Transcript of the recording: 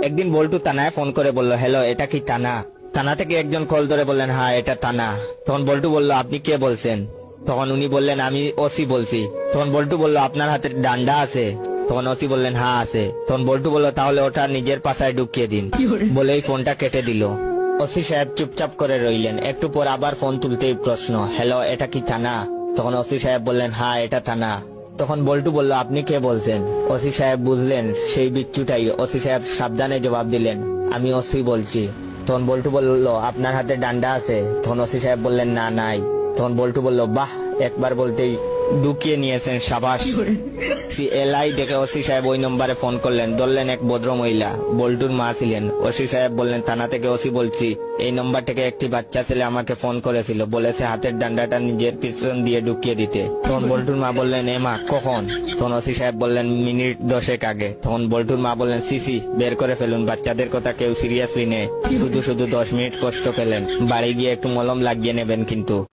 একদিন বল্টু থানায় ফোন করে বলল, হ্যালো, এটা কি থানা? থানা থেকে একজন কল ধরে বললেন, হ্যাঁ এটা থানা। তখন বল্টু বলল, আপনি কে বলছেন? তখন উনি বললেন, আমি ওসি বলছি। তখন বল্টু বলল, আপনার হাতে ডান্ডা আছে? তখন ওসি বললেন, হ্যাঁ আছে। তখন বল্টু বলল, তাহলে ওটা নিজের পাশায় ঢুকিয়ে দিন। বলেই ফোনটা কেটে দিল। ওসি সাহেব চুপচাপ করে রইলেন। একটু পর আবার ফোন তুলতেই প্রশ্ন, হ্যালো, এটা কি থানা? তখন ওসি সাহেব বললেন, হ্যাঁ এটা থানা। তখন বল্টু বলল, আপনি কে বলছেন? ওসি সাহেব বুঝলেন সেই বিচ্ছুটাই। ওসি সাহেব সাবধানে জবাব দিলেন, আমি ওসি বলছি। তখন বল্টু বলল, আপনার হাতে ডান্ডা আছে? তখন ওসি সাহেব বললেন, না নাই। তখন বল্টু বলল, বাহ, একবার বলতেই ঢুকিয়ে নিয়েছেন, সাবাস। এলাই দেখে ওসি সাহেব ওই নম্বরে ফোন করলেন। ধরলেন এক ভদ্র মহিলা, বল্টুর মা ছিলেন। ওসি সাহেব বললেন, থানা থেকে ওসি বলছি, এই নম্বর থেকে একটি বাচ্চা ছেলে আমাকে ফোন করেছিল, বলেছে হাতের ডান্ডাটা নিজের পিছন দিয়ে ঢুকিয়ে দিতে। তখন বল্টুর মা বললেন, এ মা, কখন? তখন ওসি সাহেব বললেন, মিনিট 10 আগে। তখন বল্টুর মা বললেন, সিসি বের করে ফেলুন, বাচ্চাদের কথা কেউ সিরিয়াসলি নেয়, শুধু শুধু 10 মিনিট কষ্ট পেলেন, বাড়ি গিয়ে একটু মলম লাগিয়ে নেবেন কিন্তু।